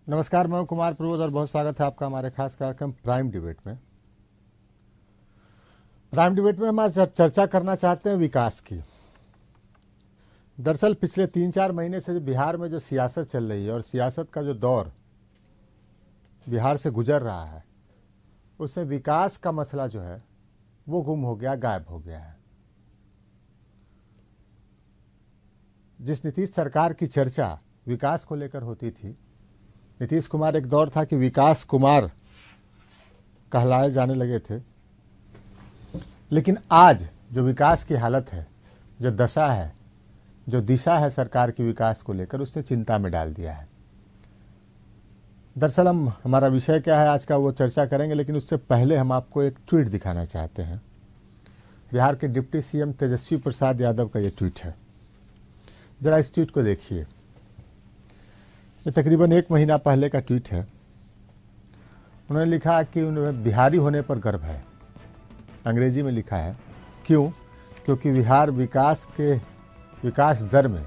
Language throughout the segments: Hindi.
नमस्कार, मैं कुमार प्रबोध और बहुत स्वागत है आपका हमारे खास कार्यक्रम प्राइम डिबेट में। प्राइम डिबेट में हम आज चर्चा करना चाहते हैं विकास की। दरअसल पिछले 3-4 महीने से बिहार में जो सियासत चल रही है और सियासत का जो दौर बिहार से गुजर रहा है, उसमें विकास का मसला जो है वो गुम हो गया, गायब हो गया है। जिस नीतीश सरकार की चर्चा विकास को लेकर होती थी, नीतीश कुमार एक दौर था कि विकास कुमार कहलाए जाने लगे थे, लेकिन आज जो विकास की हालत है, जो दशा है, जो दिशा है सरकार की विकास को लेकर, उसने चिंता में डाल दिया है। दरअसल हमारा विषय क्या है आज का वो चर्चा करेंगे, लेकिन उससे पहले हम आपको एक ट्वीट दिखाना चाहते हैं। बिहार के डिप्टी सीएम तेजस्वी प्रसाद यादव का ये ट्वीट है, जरा इस ट्वीट को देखिए। ये तकरीबन 1 महीना पहले का ट्वीट है। उन्होंने लिखा कि उन्हें बिहारी होने पर गर्व है। अंग्रेजी में लिखा है, क्यों? क्योंकि बिहार विकास दर में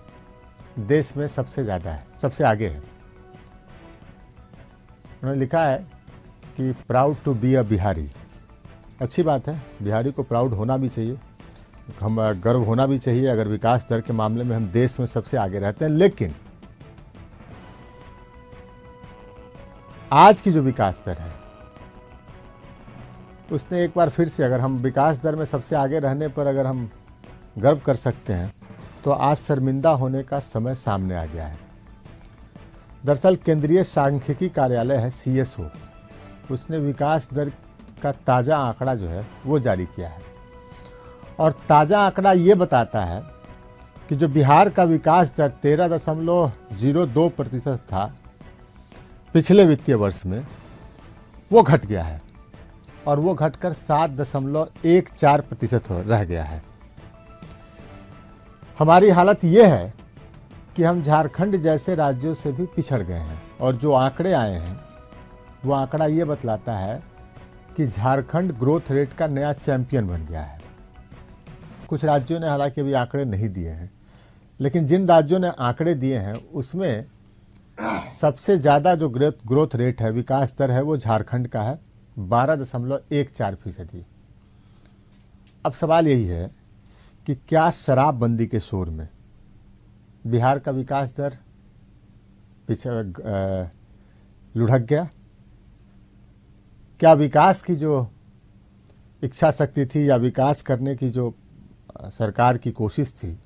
देश में सबसे ज़्यादा है, सबसे आगे है। उन्होंने लिखा है कि proud to be a Bihari. अच्छी बात है, बिहारी को प्राउड होना भी चाहिए, हम गर्व होना भी चाहिए अगर विकास दर के मामले में हम देश में सबसे आगे रहते हैं। लेकिन आज की जो विकास दर है, उसने एक बार फिर से, अगर हम विकास दर में सबसे आगे रहने पर अगर हम गर्व कर सकते हैं, तो आज शर्मिंदा होने का समय सामने आ गया है। दरअसल केंद्रीय सांख्यिकी कार्यालय है CSO, उसने विकास दर का ताज़ा आंकड़ा जो है वो जारी किया है, और ताज़ा आंकड़ा ये बताता है कि जो बिहार का विकास दर 13.02% था पिछले वित्तीय वर्ष में, वो घट गया है, और वो घटकर 7.14% रह गया है। हमारी हालत ये है कि हम झारखंड जैसे राज्यों से भी पिछड़ गए हैं, और जो आंकड़े आए हैं वो आंकड़ा ये बतलाता है कि झारखंड ग्रोथ रेट का नया चैंपियन बन गया है। कुछ राज्यों ने हालांकि अभी आंकड़े नहीं दिए हैं, लेकिन जिन राज्यों ने आंकड़े दिए हैं उसमें सबसे ज़्यादा जो ग्रोथ रेट है, विकास दर है, वो झारखंड का है, 12.14%। अब सवाल यही है कि क्या शराबबंदी के शोर में बिहार का विकास दर पीछे लुढ़क गया? क्या विकास की जो इच्छा शक्ति थी या विकास करने की जो सरकार की कोशिश थी,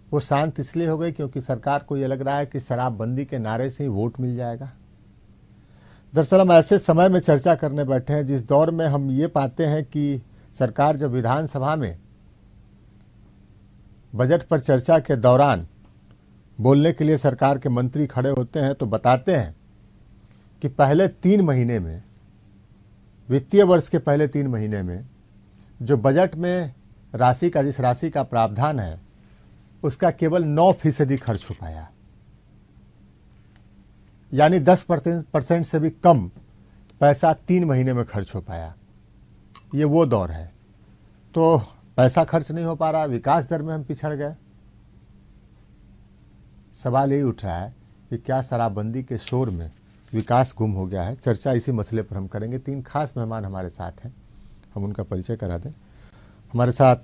वो शांत इसलिए हो गई क्योंकि सरकार को ये लग रहा है कि शराबबंदी के नारे से ही वोट मिल जाएगा? दरअसल हम ऐसे समय में चर्चा करने बैठे हैं जिस दौर में हम ये पाते हैं कि सरकार जब विधानसभा में बजट पर चर्चा के दौरान बोलने के लिए सरकार के मंत्री खड़े होते हैं तो बताते हैं कि पहले 3 महीने में, वित्तीय वर्ष के पहले 3 महीने में जो बजट में जिस राशि का प्रावधान है, उसका केवल 9% खर्च हो पाया, यानी 10% से भी कम पैसा 3 महीने में खर्च हो पाया। ये वो दौर है। तो पैसा खर्च नहीं हो पा रहा, विकास दर में हम पिछड़ गए। सवाल यही उठ रहा है कि क्या शराबबंदी के शोर में विकास गुम हो गया है? चर्चा इसी मसले पर हम करेंगे। 3 खास मेहमान हमारे साथ हैं, हम उनका परिचय करा दें। हमारे साथ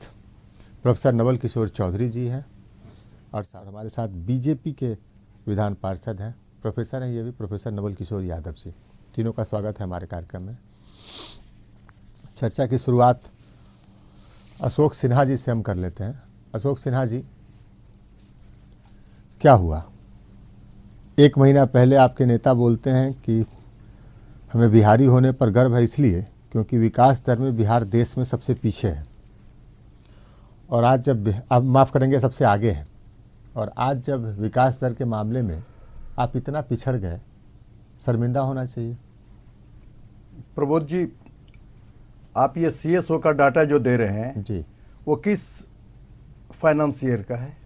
प्रोफेसर नवल किशोर चौधरी जी हैं, और हमारे साथ बीजेपी के विधान पार्षद हैं, प्रोफेसर हैं ये भी, प्रोफेसर नवल किशोर यादव जी। तीनों का स्वागत है हमारे कार्यक्रम में। चर्चा की शुरुआत अशोक सिन्हा जी से हम कर लेते हैं। अशोक सिन्हा जी, क्या हुआ? 1 महीना पहले आपके नेता बोलते हैं कि हमें बिहारी होने पर गर्व है इसलिए क्योंकि विकास दर में बिहार देश में सबसे पीछे है, और आज जब आप माफ़ करेंगे सबसे आगे है, और आज जब विकास दर के मामले में आप इतना पिछड़ गए, शर्मिंदा होना चाहिए। प्रबोध जी, आप ये CSO का डाटा जो दे रहे हैं जी, वो किस फाइनेंशियर का है?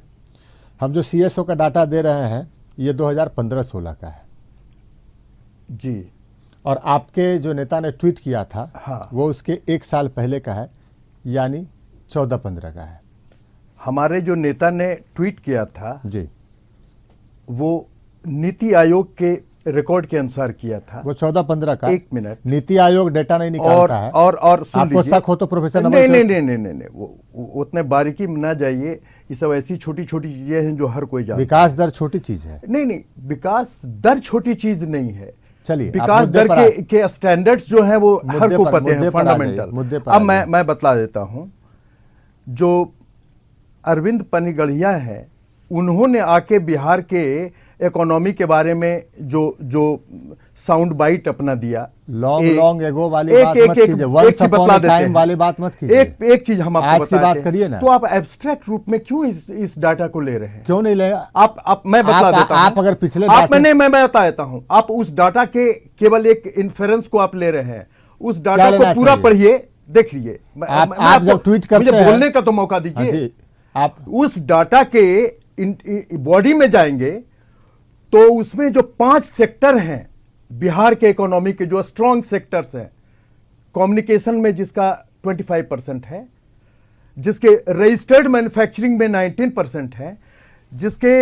हम जो CSO का डाटा दे रहे हैं ये 2015-16 का है जी, और आपके जो नेता ने ट्वीट किया था हाँ, वो उसके 1 साल पहले का है, यानी 14-15 का है। हमारे जो नेता ने ट्वीट किया था जी, वो नीति आयोग के रिकॉर्ड के अनुसार किया था। वो 14-15 का। एक मिनट, नीति आयोग डेटा नहीं निकालता है। और सुन आपको लीजिए, शक हो तो प्रोफेसर नहीं नहीं नहीं नहीं नहीं, वो उतने बारीकी में ना जाइए। ये सब ऐसी छोटी छोटी चीजें हैं जो हर कोई जानता है। विकास दर छोटी चीज है। नहीं नहीं, विकास दर छोटी चीज नहीं है। चलिए, विकास दर के स्टैंडर्ड्स जो हैं वो हर को पते हैं, फंडामेंटल। अब मैं बतला देता हूं। जो अरविंद पनिगढ़िया है, उन्होंने आके बिहार के इकोनॉमी के बारे में जो साउंड बाइट अपना दिया, लॉन्ग एगो वाली बात मत कीजिए, वंस अपॉन अ टाइम वाली बात मत कीजिए। एक चीज हम आपको आज की बात करिए ना। तो आप एब्स्ट्रैक्ट रूप में क्यों इस डाटा को ले रहे हैं? क्यों नहीं ले? आप मैं बता देता हूं। आप अगर पिछले मैं बता देता हूं। आप उस डाटा के केवल एक इन्फेरेंस को आप ले रहे हैं। उस डाटा को पूरा पढ़िए, देखिए। आप जब ट्वीट करते हैं, मुझे बोलने का तो मौका दीजिए। आप उस डाटा के बॉडी में जाएंगे तो उसमें जो 5 सेक्टर हैं बिहार के इकोनॉमी के, जो स्ट्रॉन्ग सेक्टर्स हैं, कम्युनिकेशन में जिसका 25% है, जिसके रजिस्टर्ड मैन्युफैक्चरिंग में 19% है, जिसके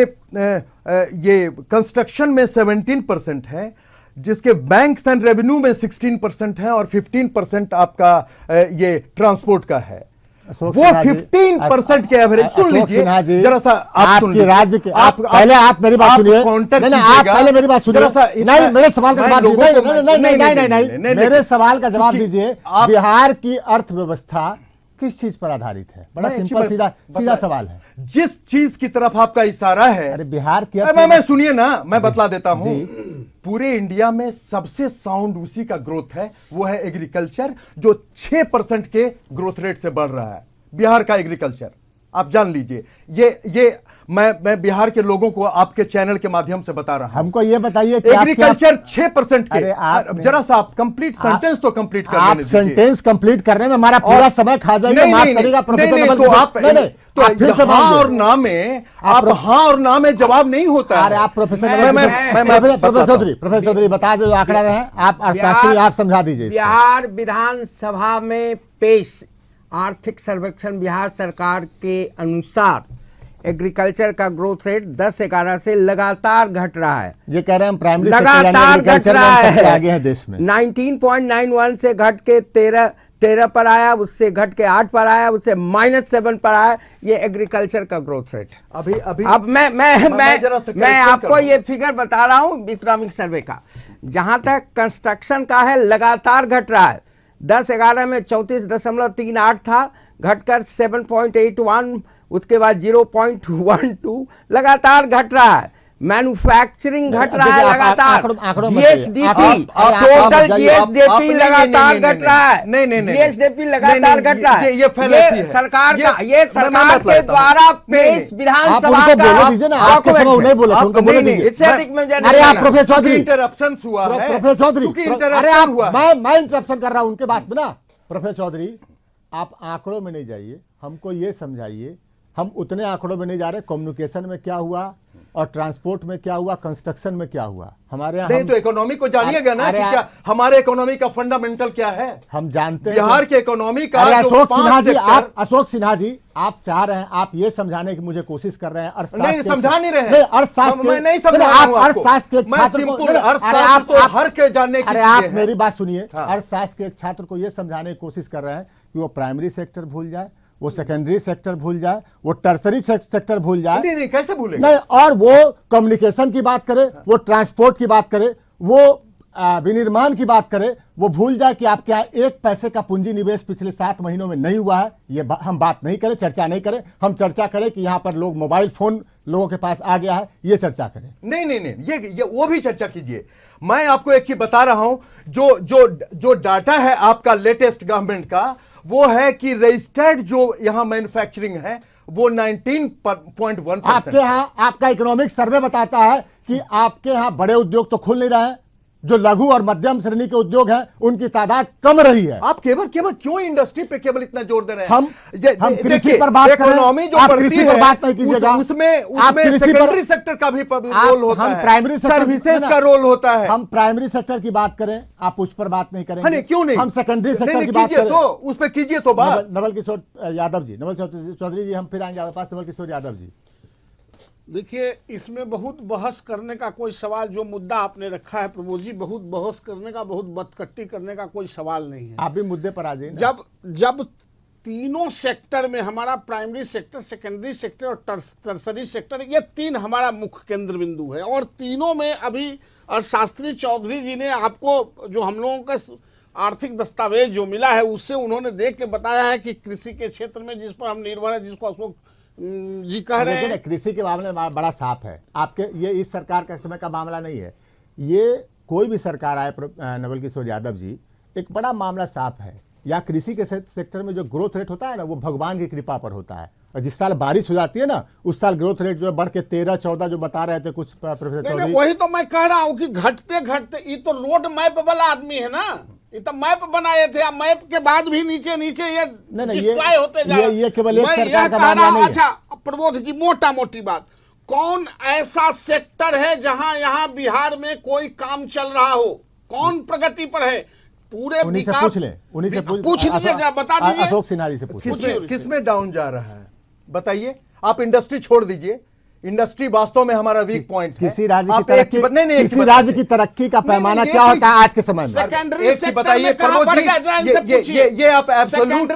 ये कंस्ट्रक्शन में 17% है, जिसके बैंक्स एंड रेवेन्यू में 16% है, और 15% आपका ये ट्रांसपोर्ट का है। वो 15% के एवरेज। सुन लीजिए जरा सा, आपके राज्य के, पहले आप मेरी बात सुनिए। आप पहले मेरी बात सुनिए। नहीं, मेरे सवाल का जवाब दीजिए। नहीं, मेरे सवाल का जवाब दीजिए। बिहार की अर्थव्यवस्था किस चीज पर आधारित है? बड़ा सिंपल सीधा सवाल है। जिस चीज की तरफ आपका इसारा है, अरे बिहार की मैं सुनिए ना, मैं बतला देता हूं। पूरे इंडिया में सबसे साउंड उसी का ग्रोथ है, वो है एग्रीकल्चर, जो 6% के ग्रोथ रेट से बढ़ रहा है। बिहार का एग्रीकल्चर आप जान लीजिए। ये मैं बिहार के लोगों को आपके चैनल के माध्यम से बता रहा हूं। हमको ये बताइए कि एग्रीकल्चर 6% के। जरा सा आप कंप्लीट सेंटेंस तो कंप्लीट कर आप सेंटेंस कंप्लीट करने में हमारा पूरा समय खा जाएगा। माफ करिएगा प्रोफेसर, तो आप हाँ और ना में आप हाँ और ना में जवाब नहीं होता है। अरे आप प्रोफेसर चौधरी बता दो, आंकड़ा रहे आप शास्त्री, आप समझा दीजिए। बिहार विधानसभा में पेश आर्थिक सर्वेक्षण बिहार सरकार के अनुसार एग्रीकल्चर का ग्रोथ रेट 10-11 से लगातार घट रहा है। ये कह रहे हैं हम प्राइमरी लगातार घट रहा है। सबसे आगे हैं देश में। 19.91 से घट के 13 पर आया, उससे घट के 8 पर आया, उससे -7 पर आया। ये एग्रीकल्चर का ग्रोथ रेट। अभी अब मैं आपको ये फिगर बता रहा हूं इकोनॉमिक सर्वे का। जहां तक कंस्ट्रक्शन का है, लगातार घट रहा है। 10-11 में 34.38 था, घटकर 7.81, उसके बाद 0.12, लगातार घट रहा है। मैन्युफैक्चरिंग घट रहा है लगातार। जीएसडीपी, टोटल जीएसडीपी लगातार घट रहा है। नहीं जीएसडीपी लगातार घट रहा है। ये सरकार का, ये सरकार के द्वारा पेश विधानसभा का। आपके समय उन्हें बोला, उनको बोले दीजिए। इससे अधिक में अरे आप प्रोफेसर चौधरी, इंटरप्शन हुआ है। प्रोफेसर चौधरी, अरे आप, मैं इंटरप्शन कर रहा हूं उनके बात में ना। प्रोफेसर चौधरी, आप आंकड़ों में नहीं जाइए, हमको ये समझाइए। हम उतने आंकड़ों में नहीं जा रहे, कम्युनिकेशन में क्या हुआ और ट्रांसपोर्ट में क्या हुआ, कंस्ट्रक्शन में क्या हुआ हमारे यहाँ। नहीं तो इकोनॉमी को जानिएगा ना कि क्या हमारे इकोनॉमी का फंडामेंटल क्या है। हम जानते हैं बिहार के इकोनॉमी का। अशोक सिन्हा जी, आप चाह रहे हैं, आप ये समझाने की मुझे कोशिश कर रहे हैं। नहीं, समझा नहीं रहे हैं। मैं नहीं समझा रहा हूं। अर्थशास्त्र के छात्र को हर के जानने की। अरे आप मेरी बात सुनिए। अर्थशास्त्र के एक छात्र को ये समझाने की कोशिश कर रहे हैं कि वो प्राइमरी सेक्टर भूल जाए, वो सेकेंडरी सेक्टर भूल जाए, वो टर्सरी सेक्टर भूल जाए। नहीं, कैसे भूलेगा? नहीं, और वो कम्युनिकेशन की बात करे, वो ट्रांसपोर्ट की बात करे, वो विनिर्माण की बात करे, वो भूल जाए कि आपके यहाँ 1 पैसे का पूंजी निवेश पिछले 7 महीनों में नहीं हुआ है। ये हम बात नहीं करें, चर्चा नहीं करें। हम चर्चा करें कि यहाँ पर लोग मोबाइल फोन लोगों के पास आ गया है, ये चर्चा करें। नहीं, ये वो भी चर्चा कीजिए। मैं आपको एक चीज बता रहा हूं, जो डाटा है आपका लेटेस्ट गवर्नमेंट का, वो है कि रजिस्टर्ड जो यहां मैन्युफैक्चरिंग है वो 19.1%। आपके यहाँ आपका इकोनॉमिक सर्वे बताता है कि आपके यहाँ बड़े उद्योग तो खुल नहीं रहे हैं, जो लघु और मध्यम श्रेणी के उद्योग हैं उनकी तादाद कम रही है। आप केवल क्यों इंडस्ट्री पे केवल इतना जोर दे रहे हैं? हम कृषि पर बात करें, इकोनॉमी जो आप बढ़ती कृषि है, पर बात नहीं कीजिएगा। उसमें सेकेंडरी सेक्टर का भी रोल होता है, प्राइमरी सर्विसेज का रोल होता है। हम प्राइमरी सेक्टर की बात करें, आप उस पर बात नहीं करेंगे। क्यों नहीं? हम सेकेंडरी सेक्टर की बात करें तो उस पर कीजिए तो बात। नवल किशोर यादव जी, नवल चौधरी जी, हम फिर आएंगे आपके पास। नवल किशोर यादव जी, देखिए, इसमें बहुत बहस करने का कोई सवाल, जो मुद्दा आपने रखा है प्रमोद जी, बहुत बहस करने का, बहुत बदकट्टी करने का कोई सवाल नहीं है। आप भी मुद्दे पर आ जाइए। जब तीनों सेक्टर में, हमारा प्राइमरी सेक्टर, सेकेंडरी सेक्टर और टर्सरी सेक्टर, ये तीन हमारा मुख्य केंद्र बिंदु है, और तीनों में अभी अर्थशास्त्री चौधरी जी ने आपको जो हम लोगों का आर्थिक दस्तावेज जो मिला है उससे उन्होंने देख के बताया है कि कृषि के क्षेत्र में जिस पर हम निर्भर है, जिसको अशोक जी कह रहे हैं, कृषि के मामले में बड़ा साफ है। आपके ये इस सरकार का समय का मामला नहीं है, ये कोई भी सरकार आए नवल किशोर यादव जी, एक बड़ा मामला साफ है। या कृषि के सेक्टर में जो ग्रोथ रेट होता है ना, वो भगवान की कृपा पर होता है, और जिस साल बारिश हो जाती है ना, उस साल ग्रोथ रेट जो है बढ़ के 13-14 जो बता रहे थे कुछ प्रोफेसर चौधरी। वही तो मैं कह रहा हूँ कि घटते घटते, ये तो रोड मैप वाला आदमी है ना, ये तो मैप बनाए थे, मैप के बाद भी नीचे नीचे ये डिस्ट्रॉय होते जा रहे हैं। ये केवल एक सरकार का मामला नहीं है। अच्छा प्रबोध जी, मोटा मोटी बात, कौन ऐसा सेक्टर है जहां यहां बिहार में कोई काम चल रहा हो, कौन प्रगति पर है? पूरे उन्हीं से पूछ लें, उन्हीं से पूछ लीजिए, जरा बता दीजिए। अशोक सिन्हा जी से पूछिए, किसमें डाउन जा रहा है बताइए। आप इंडस्ट्री छोड़ दीजिए, इंडस्ट्री वास्तव में हमारा वीक पॉइंट है। किसी राज्य की तरक्की का पैमाना क्या होता है आज के समय में? सेकेंडरी सेक्टर बताइए प्रमोद जी, ये आप एब्सोल्यूट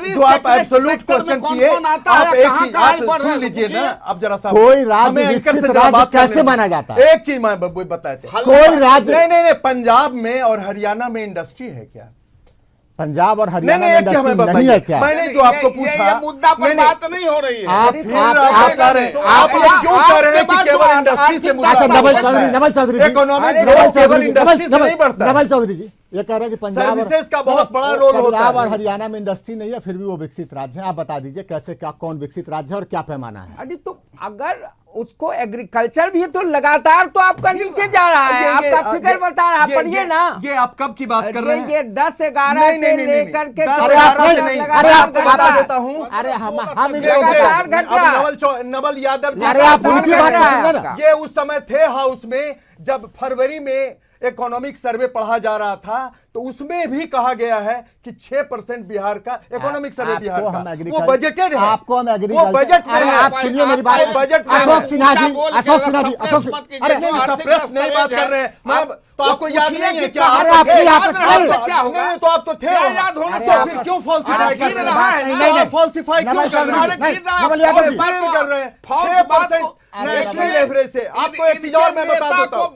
क्वेश्चन किए, आप एक चीज आप सुन लीजिए ना, अब जरा सा कोई राज्य विकसित राज्य कैसे माना जाता है? एक चीज मैं बताते, कोई राज्य नहीं, पंजाब में और हरियाणा में इंडस्ट्री है क्या? पंजाब और हरियाणा में इंडस्ट्री नहीं है क्या? मैंने जो आपको पूछा, ये मुद्दा पर बात नहीं हो रही है। आप क्यों कह रहे हैं कि केवल इंडस्ट्री से मुद्दा? नवल चौधरी इकोनॉमिक ग्रोथ केवल इंडस्ट्री से नहीं बढ़ता। नवल चौधरी जी ये कह रहे हैं कि सर्विसेज का बहुत बड़ा रोल होता है। पंजाब और हरियाणा में इंडस्ट्री नहीं है, फिर भी वो विकसित राज्य है। आप बता दीजिए कैसे, क्या कौन विकसित राज्य है और क्या पैमाना है? अरे तो अगर उसको एग्रीकल्चर भी तो लगातार तो आपका नीचे जा रहा है, आपका फिगर बता रहा है, पढ़िए ना। ये आप कब की बात कर रहे हैं? ये 10-11 से लेकर के, अरे आपको बता देता हूँ, अरे हम नवल यादव, अरे आप उनकी बात करेंगे ना। ये उस समय थे हाउस में जब फरवरी में इकोनॉमिक सर्वे पढ़ा जा रहा था, तो उसमें भी कहा गया है कि 6% बिहार का इकोनॉमिक सर्वे बिहार का वो बजटेड है। आपको हम वो बजट में, आप सुनिए मेरी बात, बजट अशोक सिन्हा जी, अरे सप्रेस नहीं बात कर रहे हैं, तो आपको याद नहीं है क्या? अरे आपकी आपस में क्या होगा? तो आप तो थे, याद होना तो फिर क्यों फॉल्सिफाई कर रहे हैं? फॉल्सिफाई क्यों कर रहे हैं? 6% नेशनल एवरेज से। आपको एक चीज और मैं बता देता हूँ,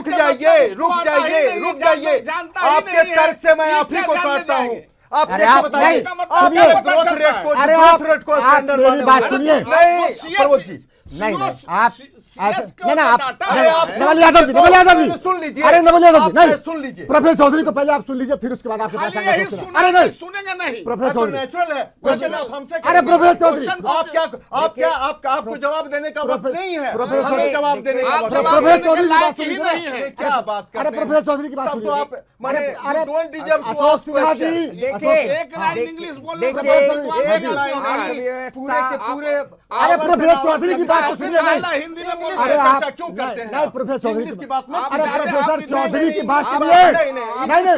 नहीं, रुक जाइए, आपके तर्क से मैं आप ही को काटता हूँ। आप कैसे बताइए, ग्रोथ रेट को स्टैंडर्ड मेरी बात सुनिए। प्रमोद जी, नहीं आप नवल यादव जी सुन लीजिए, अरे नवल यादव जी नहीं सुन लीजिए, प्रोफेसर चौधरी को पहले आप सुन लीजिए, फिर उसके बाद आपके पास अरे नहीं सुनेंगे नहीं, प्रोफेसर नेचुरल है क्वेश्चन, आप हमसे अरे प्रोफेसर चौधरी आपको जवाब देने का वक्त नहीं है, हमें जवाब देने का वक्त। प्रोफेसर चौधरी की बात सुनिए, क्या बात कर रहे हैं? अरे प्रोफेसर चौधरी की बात तब तो आप माने don't deserve to Ashok Sinha ji, एक लाइन इंग्लिश बोलने से पूरे के पूरे। अरे प्रोफेसर चौधरी की बात सुनिए, हिंदी में बोल अरे चर्चा क्यों करते हैं? नहीं प्रोफेसर चौधरी की बात मत, अरे प्रोफेसर चौधरी की बात सुनिए, नहीं,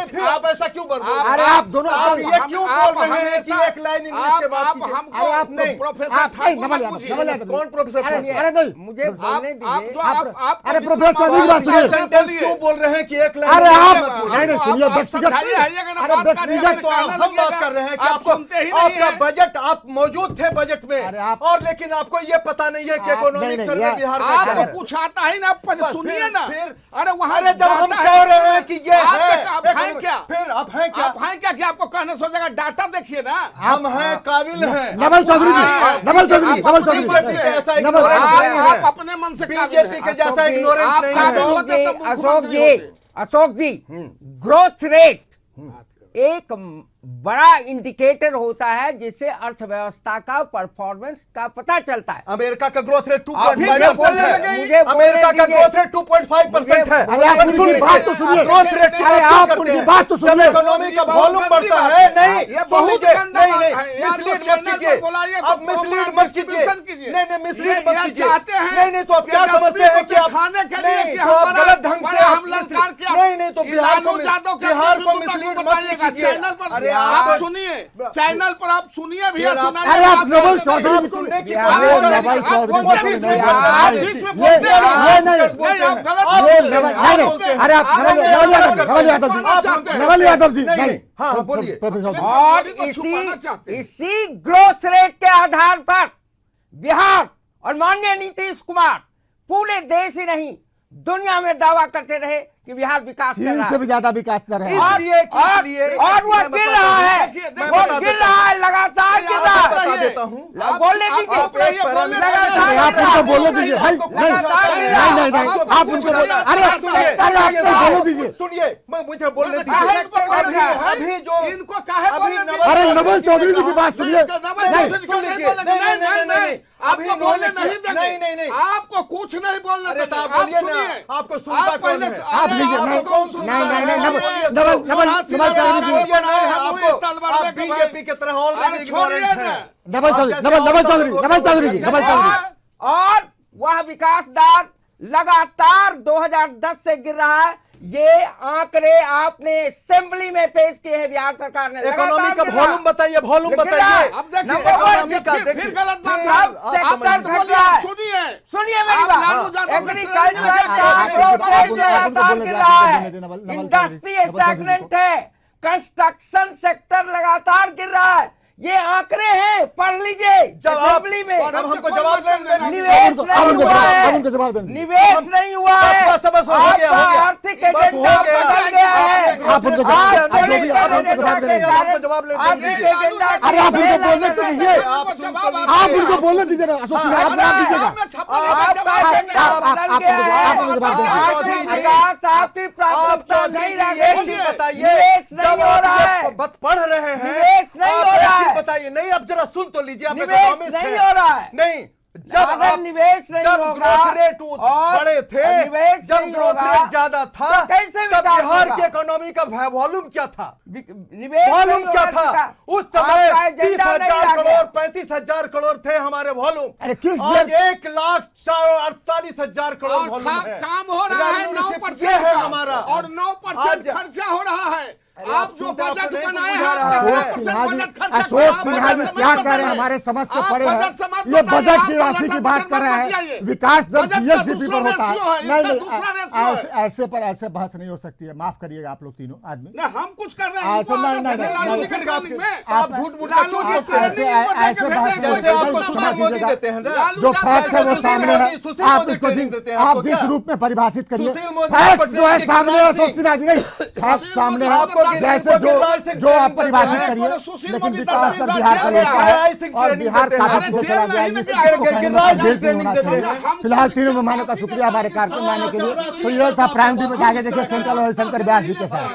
फिर आप ऐसा क्यों बोल रहे हैं? अरे आप दोनों आप ये क्यों बोल रहे हैं कि एक लाइन इंग्लिश के बाद अरे आप नहीं प्रोफेसर कौन प्रोफेसर? अरे नहीं मुझे बोलने दीजिए। अरे प्रोफेसर चौधरी की बात सुनिए, सेंटेंस क्यों बोल रहे हैं कि एक लाइन? अरे आप नहीं सुनिए, तो हम बात कर रहे हैं कि आपका बजट, आप मौजूद थे बजट में, और लेकिन आपको ये पता नहीं है कि इकोनॉमिक सर्वे बिहार का आपको कुछ आता है ना, सुनिए ना। अरे वहां जब हम कह रहे हैं कि ये है, आप हैं क्या? फिर आप हैं क्या? आप हैं क्या कि आपको कहने सोचेगा? डाटा देखिए ना, हम हैं, काबिल हैं। नवल चौधरी आप अपने मन से बीजेपी के जैसा इग्नोरेंस नहीं है। अशोक जी, ग्रोथ रेट एक बड़ा इंडिकेटर होता है जिससे अर्थव्यवस्था का परफॉर्मेंस का पता चलता है। अमेरिका का ग्रोथ रेट 2.5% है। अमेरिका का ग्रोथ रेट 2.5% है। बात तो सुनिए, ग्रोथ रेट आप उनकी बात तो सुनिए। इकोनॉमी का वॉल्यूम बढ़ता है, नहीं मिसलीड मत कीजिए, आप मिसलीड मत कीजिए, नहीं मिसलीड मत कीजिए, नहीं तो आप क्या समझते हैं कि आप खाने के लिए तो आप गलत ढंग से हम ललकार के नहीं तो बिहार को मिसलीड मत कीजिए। आप सुनिए, चैनल पर आप सुनिए भैया, सुनाइए। अरे आप नवल चौधरी जी सुनने की नवल चौधरी आप जी नहीं, आप गलत अरे आप नवल यादव जी नहीं। हाँ बोलिए। और इसी ग्रोथ रेट के आधार पर बिहार और माननीय नीतीश कुमार पूरे देश ही नहीं दुनिया में दावा करते रहे कि बिहार विकास कर रहा है, से भी ज्यादा विकास कर रहे हैं। और वो गिर रहा है, वो गिर रहा है, लगातार गिर रहा है। बता देता हूँ, बोलने दीजिए, आप उनको बोलने दीजिए। नहीं, आप उनको अरे आप बोलने दीजिए। सुनिए, मुझे बोलने दीजिए। अभी जो इनको काहे अरे नवल चौधरी जी की बात सुनिए। आपको बोलने नहीं देंगे, नहीं, आपको कुछ नहीं बोलने देंगे। आप बोलिए ना, आपको सुनता कौन है? आप लीजिए। आप बीजेपी की तरह ऑलरेडी नवल चौधरी जी। और वह विकास दर लगातार 2010 से गिर रहा है। ये आंकड़े आपने असेंबली में पेश किए हैं बिहार सरकार ने। इकोनॉमी का वॉल्यूम बताइए, वॉल्यूम बताइए। अब देखिए इकोनॉमी का फिर गलत बात है। आप सुनिए मेरी बात। इंडस्ट्री स्टैग्नेंट है, कंस्ट्रक्शन सेक्टर लगातार गिर रहा है। ये आंकड़े हैं, पढ़ लीजिए असेंबली में। हमको जवाब देने निवेश नहीं हुआ है, निवेश नहीं हुआ है, आपका आर्थिक एजेंडा बदल गया है। आप उनको अरे आप उनको बोलने तो दीजिए, आप उनको बोलने दीजिए ना। अशोक सिन्हा आप दीजिएगा। आपकी प्राथमिकता नहीं रह गई, निवेश नहीं हो रहा है, पढ़ रहे हैं, निवेश नहीं हो रहा है, बताइए। नहीं, अब जरा सुन तो लीजिए। आप निवेश नहीं हो रहा है। नहीं, जब निवेश नहीं होगा, ग्रोथ रेट बड़े थे, जब ग्रोथ रेट ज्यादा था, तो कैसे तब बिहार की इकोनॉमी का वॉल्यूम क्या था? निवेश वॉल्यूम क्या था? उस समय 30,000 करोड़ 35,000 करोड़ थे हमारे वॉल्यूम। अरे किस आज 1,48,000 करोड़ वॉल्यूम है। काम हो रहा है 9% है हमारा, और 9% खर्चा हो रहा है। आप जो बजट बनाए हैं, अशोक सिन्हा जी क्या कह रहे हैं? हमारे समझ से परे हैं। ये बजट की राशि की बात कर रहे हैं। विकास दर जीएसडीपी पर होता है। नहीं, ऐसे पर ऐसे बहस नहीं हो सकती है। माफ करिएगा आप लोग तीनों आदमी। हम कुछ कर रहे हैं, आप झूठ मूठ जो फैक्ट है वो सामने है। आप इसको आप जिस रूप में परिभाषित करिए, फैक्ट जो है सामने है। अशोक सिन्हा जी नहीं, फैक्ट सामने है। जैसे जो आप परिभाषित करिए, लेकिन विकास दर बिहार का होता है और बिहार काफी पीछे चला जाएगी। फिलहाल तीनों मेहमानों का शुक्रिया हमारे कार्यक्रम में आने के लिए। तो यह था प्राइम टाइम में। आगे देखिए सेंट्रल और शंकर व्यास जी के साथ।